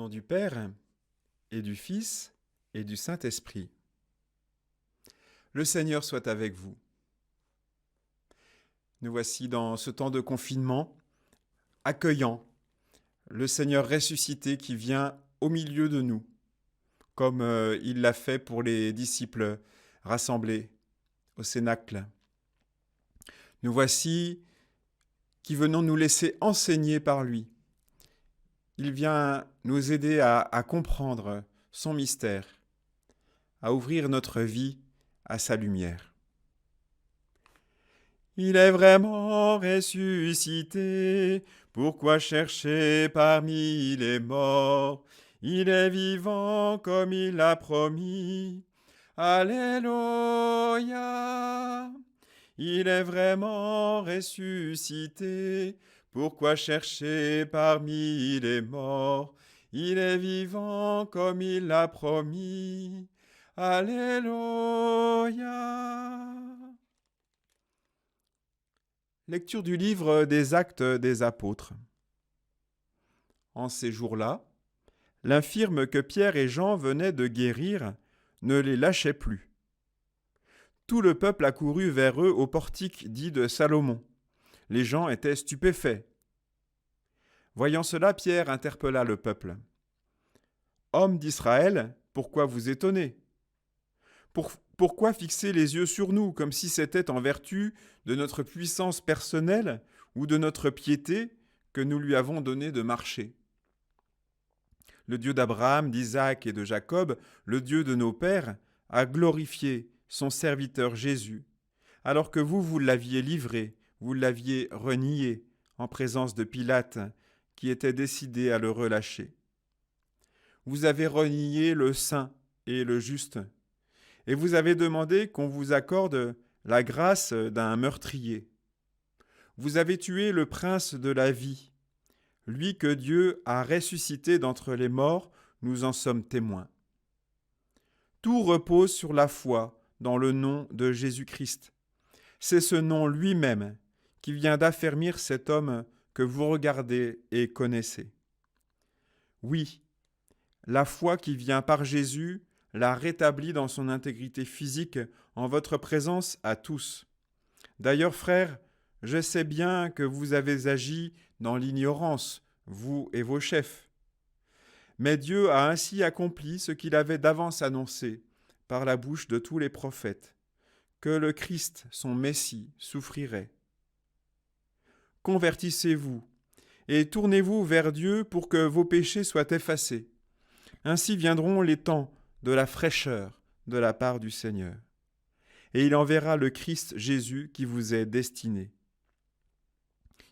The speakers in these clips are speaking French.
nom du Père et du Fils et du Saint-Esprit. Le Seigneur soit avec vous. Nous voici dans ce temps de confinement, accueillant le Seigneur ressuscité qui vient au milieu de nous, comme il l'a fait pour les disciples rassemblés au Cénacle. Nous voici qui venons nous laisser enseigner par lui. Il vient nous aider à comprendre son mystère, à ouvrir notre vie à sa lumière. Il est vraiment ressuscité, pourquoi chercher parmi les morts? Il est vivant comme il l'a promis. Alléluia! Il est vraiment ressuscité, pourquoi chercher parmi les morts? Il est vivant comme il l'a promis. Alléluia! Lecture du livre des Actes des Apôtres. En ces jours-là, l'infirme que Pierre et Jean venaient de guérir ne les lâchait plus. Tout le peuple accourut vers eux au portique dit de Salomon. Les gens étaient stupéfaits. Voyant cela, Pierre interpella le peuple. « Hommes d'Israël, pourquoi vous étonnez ? Pourquoi fixer les yeux sur nous, comme si c'était en vertu de notre puissance personnelle ou de notre piété que nous lui avons donné de marcher ? Le Dieu d'Abraham, d'Isaac et de Jacob, le Dieu de nos pères, a glorifié son serviteur Jésus, alors que vous l'aviez livré, vous l'aviez renié en présence de Pilate, qui était décidé à le relâcher. Vous avez renié le saint et le juste, et vous avez demandé qu'on vous accorde la grâce d'un meurtrier. Vous avez tué le prince de la vie, lui que Dieu a ressuscité d'entre les morts, nous en sommes témoins. Tout repose sur la foi dans le nom de Jésus-Christ. C'est ce nom lui-même qui vient d'affermir cet homme que vous regardez et connaissez. Oui, la foi qui vient par Jésus l'a rétabli dans son intégrité physique en votre présence à tous. D'ailleurs, frères, je sais bien que vous avez agi dans l'ignorance, vous et vos chefs. Mais Dieu a ainsi accompli ce qu'il avait d'avance annoncé par la bouche de tous les prophètes, que le Christ, son Messie, souffrirait. Convertissez-vous et tournez-vous vers Dieu pour que vos péchés soient effacés. Ainsi viendront les temps de la fraîcheur de la part du Seigneur. Et il enverra le Christ Jésus qui vous est destiné.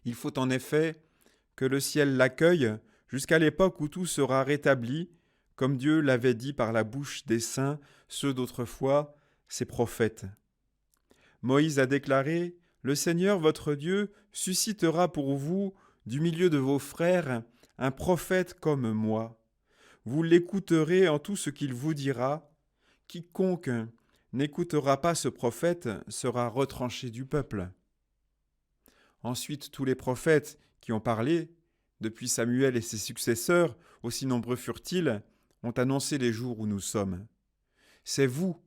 Il faut en effet que le ciel l'accueille jusqu'à l'époque où tout sera rétabli, comme Dieu l'avait dit par la bouche des saints, ceux d'autrefois, ses prophètes. Moïse a déclaré « Le Seigneur votre Dieu suscitera pour vous, du milieu de vos frères, un prophète comme moi. Vous l'écouterez en tout ce qu'il vous dira. Quiconque n'écoutera pas ce prophète sera retranché du peuple. » Ensuite, tous les prophètes qui ont parlé, depuis Samuel et ses successeurs, aussi nombreux furent-ils, ont annoncé les jours où nous sommes. C'est vous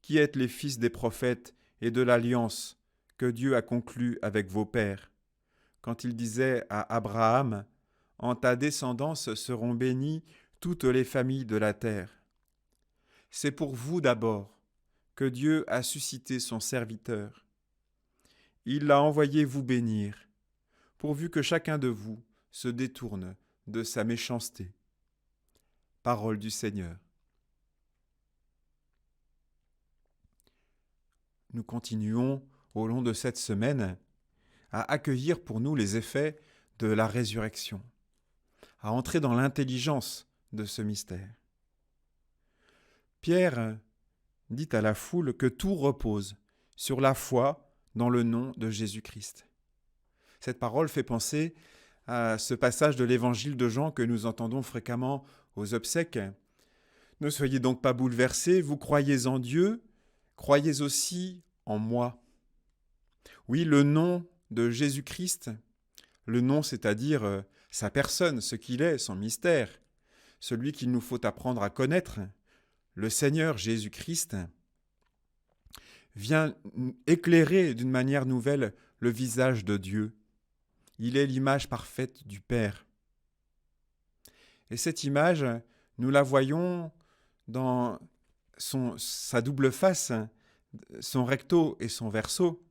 qui êtes les fils des prophètes et de l'alliance que Dieu a conclue avec vos pères, quand il disait à Abraham « En ta descendance seront bénies toutes les familles de la terre. » C'est pour vous d'abord que Dieu a suscité son serviteur. Il l'a envoyé vous bénir, pourvu que chacun de vous se détourne de sa méchanceté. Parole du Seigneur. Nous continuons au long de cette semaine à accueillir pour nous les effets de la résurrection, à entrer dans l'intelligence de ce mystère. Pierre dit à la foule que tout repose sur la foi dans le nom de Jésus-Christ. Cette parole fait penser à ce passage de l'évangile de Jean que nous entendons fréquemment aux obsèques. Ne soyez donc pas bouleversés, vous croyez en Dieu, croyez aussi en moi. Oui, le nom de Jésus-Christ, le nom c'est-à-dire sa personne, ce qu'il est, son mystère, celui qu'il nous faut apprendre à connaître, le Seigneur Jésus-Christ, vient éclairer d'une manière nouvelle le visage de Dieu. Il est l'image parfaite du Père. Et cette image, nous la voyons dans sa double face, son recto et son verso,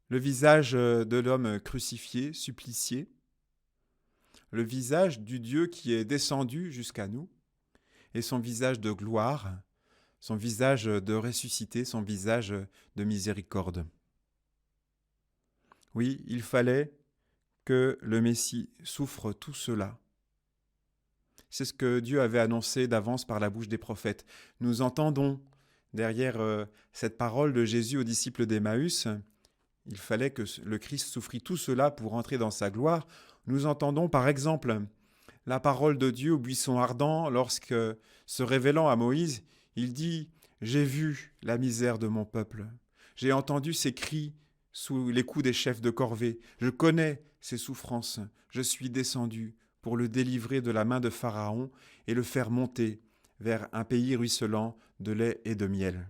le visage de l'homme crucifié, supplicié, le visage du Dieu qui est descendu jusqu'à nous, et son visage de gloire, son visage de ressuscité, son visage de miséricorde. Oui, il fallait que le Messie souffre tout cela. C'est ce que Dieu avait annoncé d'avance par la bouche des prophètes. Nous entendons derrière cette parole de Jésus aux disciples d'Emmaüs, il fallait que le Christ souffrit tout cela pour entrer dans sa gloire. Nous entendons par exemple la parole de Dieu au buisson ardent lorsque, se révélant à Moïse, il dit « J'ai vu la misère de mon peuple, j'ai entendu ses cris sous les coups des chefs de corvée, je connais ses souffrances, je suis descendu pour le délivrer de la main de Pharaon et le faire monter vers un pays ruisselant de lait et de miel. »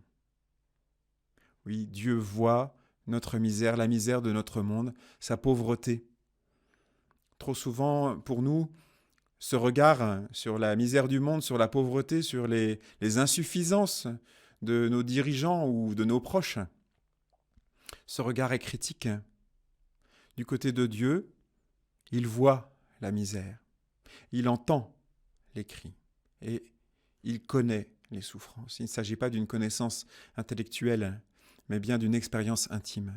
Oui, Dieu voit notre misère, la misère de notre monde, sa pauvreté. Trop souvent, pour nous, ce regard sur la misère du monde, sur la pauvreté, sur les insuffisances de nos dirigeants ou de nos proches, ce regard est critique. Du côté de Dieu, il voit la misère, il entend les cris et il connaît les souffrances. Il ne s'agit pas d'une connaissance intellectuelle, mais bien d'une expérience intime.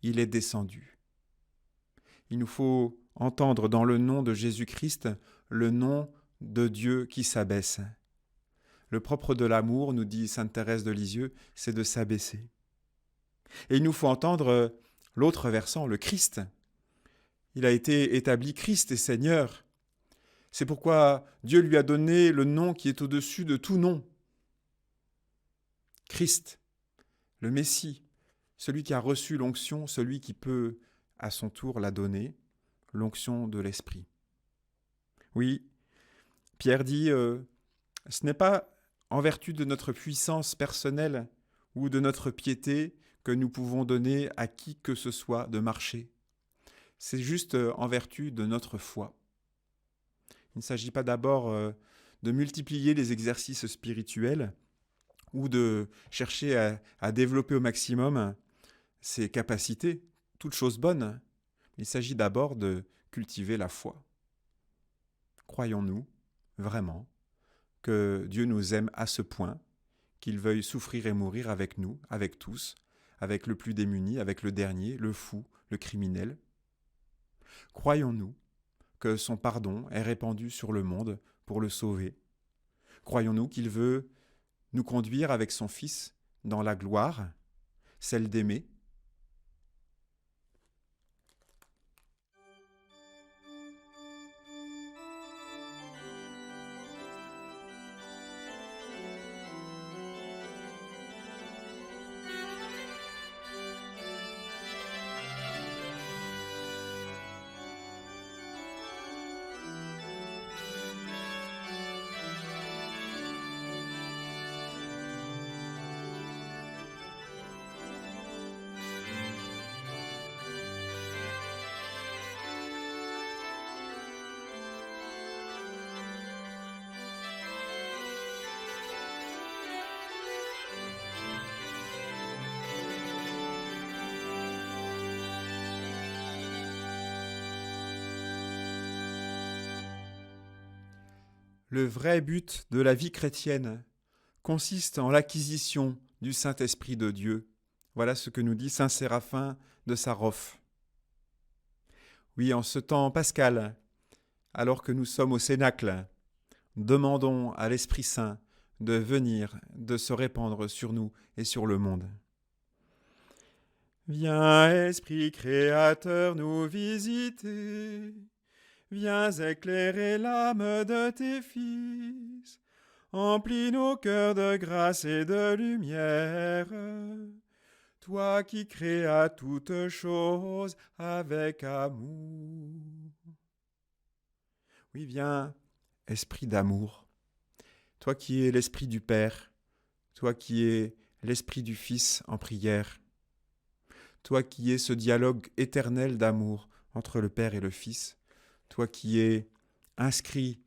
Il est descendu. Il nous faut entendre dans le nom de Jésus-Christ le nom de Dieu qui s'abaisse. Le propre de l'amour, nous dit sainte Thérèse de Lisieux, c'est de s'abaisser. Et il nous faut entendre l'autre versant, le Christ. Il a été établi Christ et Seigneur. C'est pourquoi Dieu lui a donné le nom qui est au-dessus de tout nom. Christ, le Messie, celui qui a reçu l'onction, celui qui peut à son tour la donner, l'onction de l'Esprit. Oui, Pierre dit, ce n'est pas en vertu de notre puissance personnelle ou de notre piété que nous pouvons donner à qui que ce soit de marcher. C'est juste en vertu de notre foi. Il ne s'agit pas d'abord de multiplier les exercices spirituels ou de chercher à développer au maximum ses capacités, toutes choses bonnes. Il s'agit d'abord de cultiver la foi. Croyons-nous vraiment que Dieu nous aime à ce point, qu'il veuille souffrir et mourir avec nous, avec tous, avec le plus démuni, avec le dernier, le fou, le criminel? Croyons-nous que son pardon est répandu sur le monde pour le sauver? Croyons-nous qu'il veut nous conduire avec son Fils dans la gloire, celle d'aimer? Le vrai but de la vie chrétienne consiste en l'acquisition du Saint-Esprit de Dieu. Voilà ce que nous dit saint Séraphin de Sarov. Oui, en ce temps pascal, alors que nous sommes au Cénacle, demandons à l'Esprit Saint de venir, de se répandre sur nous et sur le monde. Viens, Esprit Créateur, nous visiter. Viens éclairer l'âme de tes fils. Emplis nos cœurs de grâce et de lumière. Toi qui créas toutes choses avec amour. Oui, viens esprit d'amour, toi qui es l'esprit du Père, toi qui es l'esprit du Fils en prière, toi qui es ce dialogue éternel d'amour entre le Père et le Fils, toi qui es inscrit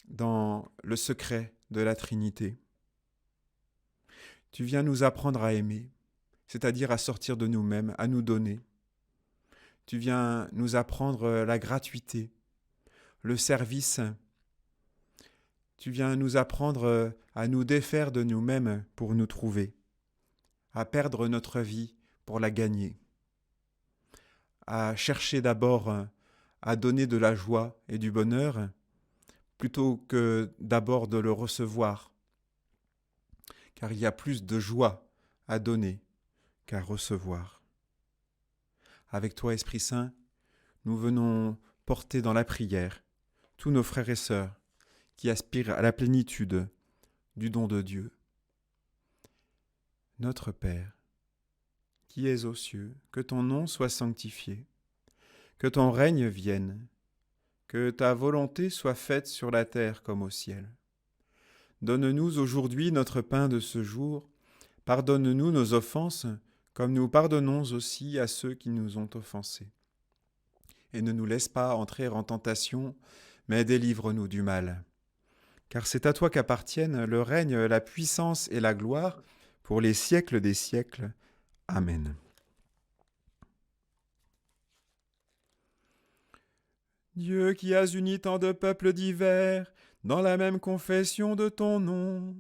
dans le secret de la Trinité. Tu viens nous apprendre à aimer, c'est-à-dire à sortir de nous-mêmes, à nous donner. Tu viens nous apprendre la gratuité, le service. Tu viens nous apprendre à nous défaire de nous-mêmes pour nous trouver, à perdre notre vie pour la gagner, à chercher d'abord à donner de la joie et du bonheur plutôt que d'abord de le recevoir, car il y a plus de joie à donner qu'à recevoir. Avec toi, Esprit Saint, nous venons porter dans la prière tous nos frères et sœurs qui aspirent à la plénitude du don de Dieu. Notre Père, qui es aux cieux, que ton nom soit sanctifié, que ton règne vienne, que ta volonté soit faite sur la terre comme au ciel. Donne-nous aujourd'hui notre pain de ce jour, pardonne-nous nos offenses, comme nous pardonnons aussi à ceux qui nous ont offensés. Et ne nous laisse pas entrer en tentation, mais délivre-nous du mal. Car c'est à toi qu'appartiennent le règne, la puissance et la gloire, pour les siècles des siècles. Amen. Dieu qui as uni tant de peuples divers dans la même confession de ton nom,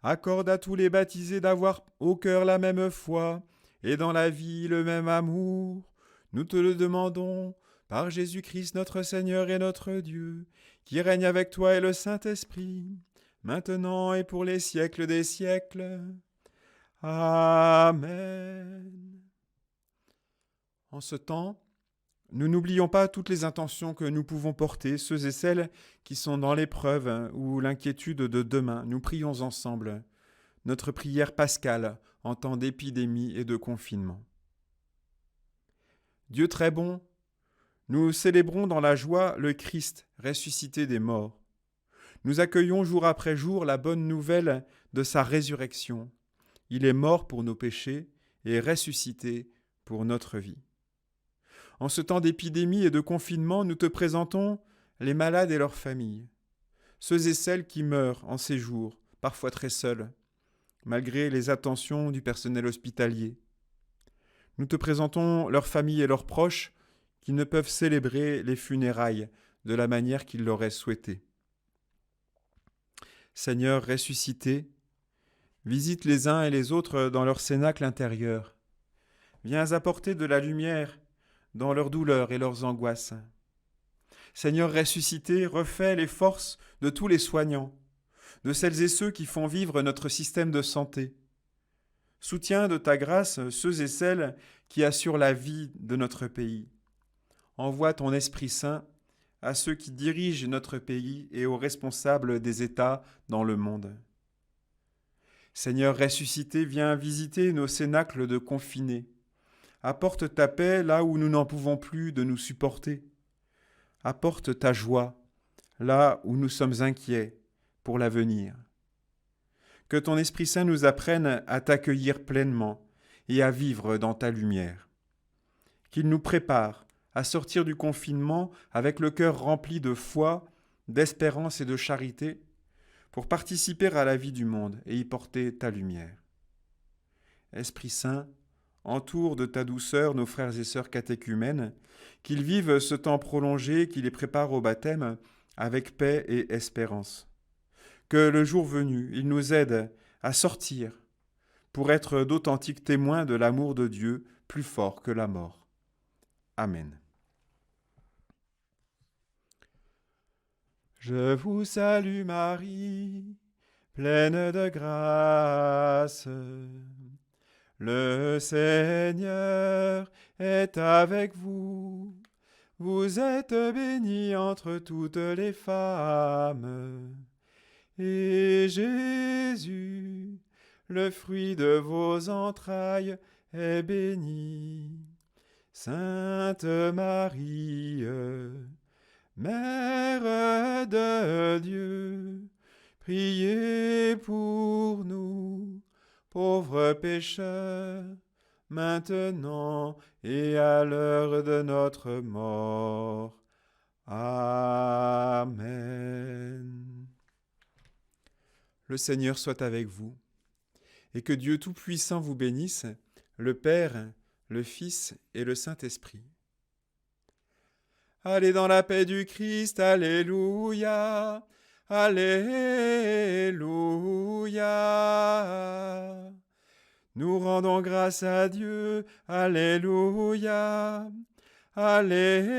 accorde à tous les baptisés d'avoir au cœur la même foi et dans la vie le même amour. Nous te le demandons par Jésus-Christ notre Seigneur et notre Dieu, qui règne avec toi et le Saint-Esprit, maintenant et pour les siècles des siècles. Amen. En ce temps, nous n'oublions pas toutes les intentions que nous pouvons porter, ceux et celles qui sont dans l'épreuve ou l'inquiétude de demain. Nous prions ensemble notre prière pascale en temps d'épidémie et de confinement. Dieu très bon, nous célébrons dans la joie le Christ ressuscité des morts. Nous accueillons jour après jour la bonne nouvelle de sa résurrection. Il est mort pour nos péchés et ressuscité pour notre vie. En ce temps d'épidémie et de confinement, nous te présentons les malades et leurs familles, ceux et celles qui meurent en ces jours, parfois très seuls, malgré les attentions du personnel hospitalier. Nous te présentons leurs familles et leurs proches qui ne peuvent célébrer les funérailles de la manière qu'ils l'auraient souhaité. Seigneur ressuscité, visite les uns et les autres dans leur cénacle intérieur. Viens apporter de la lumière dans leurs douleurs et leurs angoisses. Seigneur ressuscité, refais les forces de tous les soignants, de celles et ceux qui font vivre notre système de santé. Soutiens de ta grâce ceux et celles qui assurent la vie de notre pays. Envoie ton Esprit Saint à ceux qui dirigent notre pays et aux responsables des États dans le monde. Seigneur ressuscité, viens visiter nos cénacles de confinés. Apporte ta paix là où nous n'en pouvons plus de nous supporter. Apporte ta joie là où nous sommes inquiets pour l'avenir. Que ton Esprit Saint nous apprenne à t'accueillir pleinement et à vivre dans ta lumière. Qu'il nous prépare à sortir du confinement avec le cœur rempli de foi, d'espérance et de charité pour participer à la vie du monde et y porter ta lumière. Esprit Saint, entoure de ta douceur nos frères et sœurs catéchumènes, qu'ils vivent ce temps prolongé qui les prépare au baptême avec paix et espérance. Que le jour venu, ils nous aident à sortir pour être d'authentiques témoins de l'amour de Dieu plus fort que la mort. Amen. Je vous salue Marie, pleine de grâce. Le Seigneur est avec vous. Vous êtes bénie entre toutes les femmes. Et Jésus, le fruit de vos entrailles, est béni. Sainte Marie, Mère de Dieu, priez pour nous, pauvres pécheurs, maintenant et à l'heure de notre mort. Amen. Le Seigneur soit avec vous, et que Dieu Tout-Puissant vous bénisse, le Père, le Fils et le Saint-Esprit. Allez dans la paix du Christ, alléluia, alléluia. Nous rendons grâce à Dieu, alléluia, alléluia.